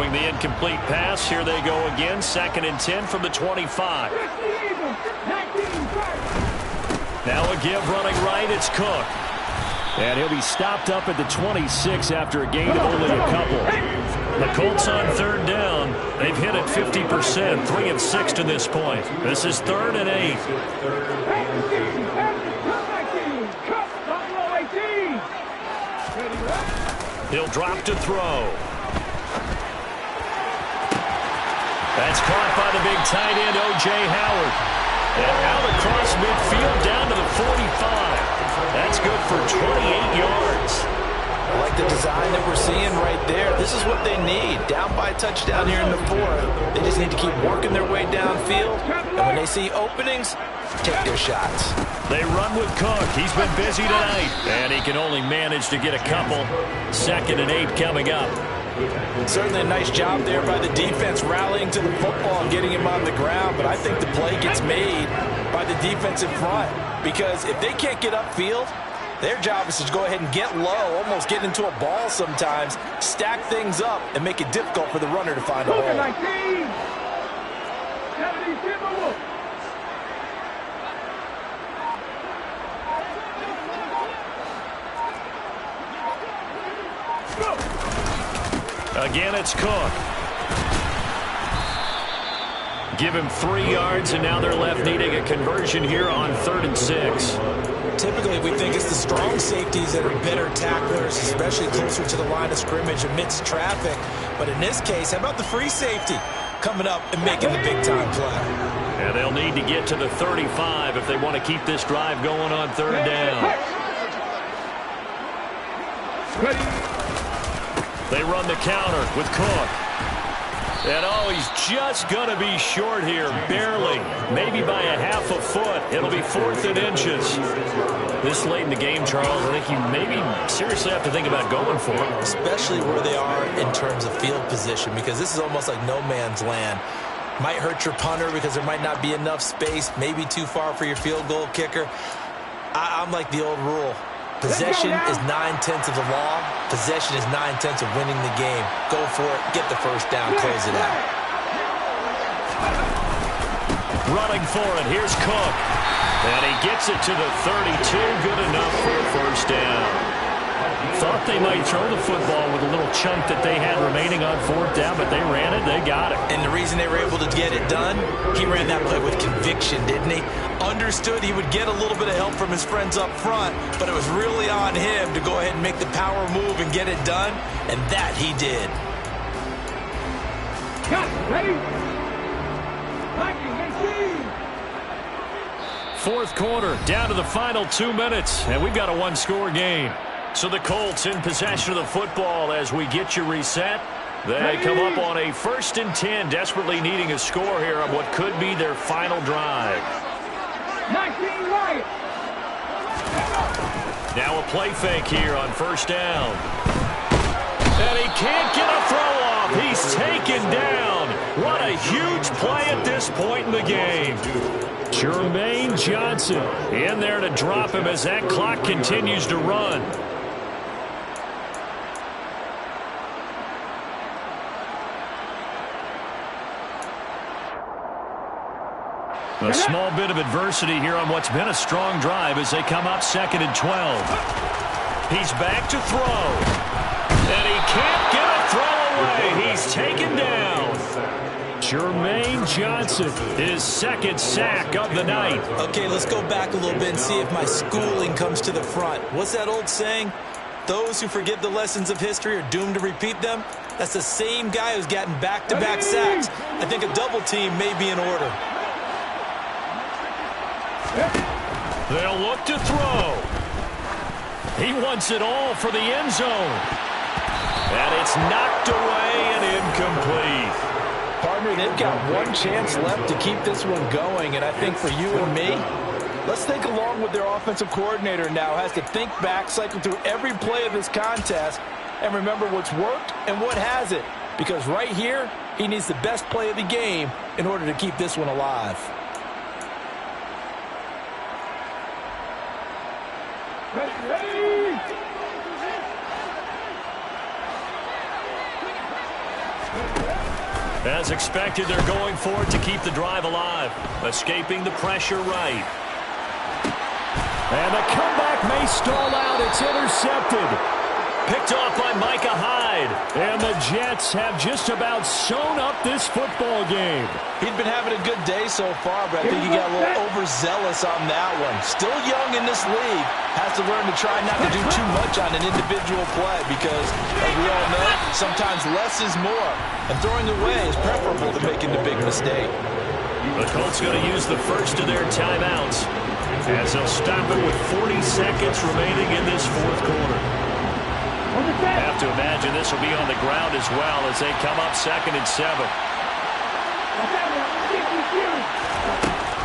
Throwing the incomplete pass. Here they go again. 2nd and 10 from the 25. Now a give running right. It's Cook. And he'll be stopped up at the 26 after a gain of only a couple. The Colts on 3rd down. They've hit it 50%, 3 of 6 to this point. This is 3rd and 8. He'll drop to throw. That's caught by the big tight end, O.J. Howard. And out across midfield down to the 45. That's good for 28 yards. I like the design that we're seeing right there. This is what they need. Down by a touchdown here in the 4th. They just need to keep working their way downfield. And when they see openings, take their shots. They run with Cook. He's been busy tonight. And he can only manage to get a couple. 2nd and 8 coming up. Certainly a nice job there by the defense rallying to the football and getting him on the ground. But I think the play gets made by the defense in front. Because if they can't get upfield, their job is to go ahead and get low, almost get into a ball sometimes, stack things up, and make it difficult for the runner to find a hole. Again, it's Cook. Give him 3 yards, and now they're left needing a conversion here on 3rd and 6. Typically, we think it's the strong safeties that are better tacklers, especially closer to the line of scrimmage amidst traffic. But in this case, how about the free safety coming up and making the big-time play? And they'll need to get to the 35 if they want to keep this drive going on 3rd down. They run the counter with Cook. And oh, he's just going to be short here, barely. Maybe by a half a foot. It'll be 4th and inches. This late in the game, Charles, I think you maybe seriously have to think about going for it. Especially where they are in terms of field position, because this is almost like no man's land. Might hurt your punter because there might not be enough space, maybe too far for your field goal kicker. I'm like the old rule. Possession is 9/10 of the law. Possession is 9/10 of winning the game. Go for it. Get the first down. Close it out. Running for it. Here's Cook. And he gets it to the 32. Good enough for a first down. Thought they might throw the football with a little chunk that they had remaining on 4th down, but they ran it. They got it. And the reason they were able to get it done, he ran that play with conviction, didn't he? Understood he would get a little bit of help from his friends up front, but it was really on him to go ahead and make the power move and get it done, and that he did. Ready? 4th quarter, down to the final 2 minutes, and we've got a one-score game. So the Colts in possession of the football as we get you reset. They come up on a 1st and 10, desperately needing a score here on what could be their final drive. 19 right. Now a play fake here on 1st down. And he can't get a throw off. He's taken down. What a huge play at this point in the game. Jermaine Johnson in there to drop him as that clock continues to run. A small bit of adversity here on what's been a strong drive as they come up 2nd and 12. He's back to throw. And he can't get a throw away. He's taken down. Jermaine Johnson, his 2nd sack of the night. Okay, let's go back a little bit and see if my schooling comes to the front. What's that old saying? Those who forget the lessons of history are doomed to repeat them. That's the same guy who's gotten back-to-back sacks. I think a double team may be in order. They'll look to throw. He wants it all for the end zone. And it's knocked away and incomplete. Partner, they've got one chance left to keep this one going, and I think for you and me, let's think along with their offensive coordinator now. Has to think back, cycle through every play of this contest, and remember what's worked and what hasn't. Because right here, he needs the best play of the game in order to keep this one alive. Ready? As expected, they're going for it to keep the drive alive. Escaping the pressure right. And the comeback may stall out. It's intercepted. Picked off by Micah Hyde. And the Jets have just about sewn up this football game. He'd been having a good day so far, but I think he got a little overzealous on that one. Still young in this league. Has to learn to try not to do too much on an individual play because, as we all know, sometimes less is more. And throwing away is preferable to making the big mistake. The Colts going to use the first of their timeouts as they'll stop it with 40 seconds remaining in this fourth quarter. Have to imagine this will be on the ground as well as they come up 2nd and 7.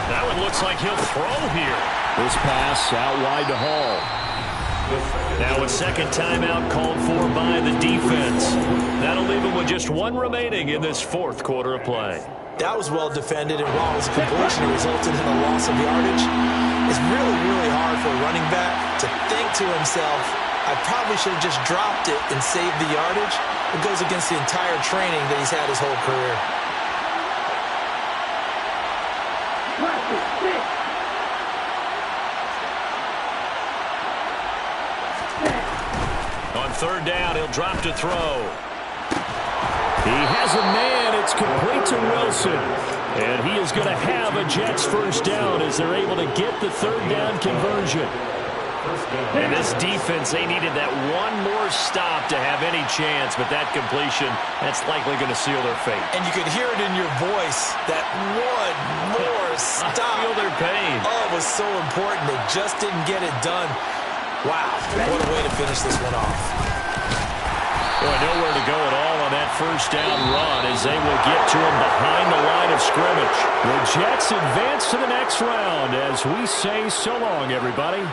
That one looks like he'll throw here. This pass out wide to Hall. Now a second timeout called for by the defense. That'll leave him with just one remaining in this fourth quarter of play. That was well defended, and while it was a completion, it resulted in a loss of yardage. It's really, really hard for a running back to think to himself, I probably should have just dropped it and saved the yardage. It goes against the entire training that he's had his whole career. On 3rd down, he'll drop to throw. He has a man. It's complete to Wilson. And he is going to have a Jets first down as they're able to get the 3rd down conversion. And this defense, they needed that one more stop to have any chance, but that completion, that's likely going to seal their fate. And you could hear it in your voice, that one more stop. I feel their pain. Oh, it was so important. They just didn't get it done. Wow, what a way to finish this one off. Boy, nowhere to go at all on that first down run as they will get to him behind the line of scrimmage. The Jets advance to the next round as we say so long, everybody.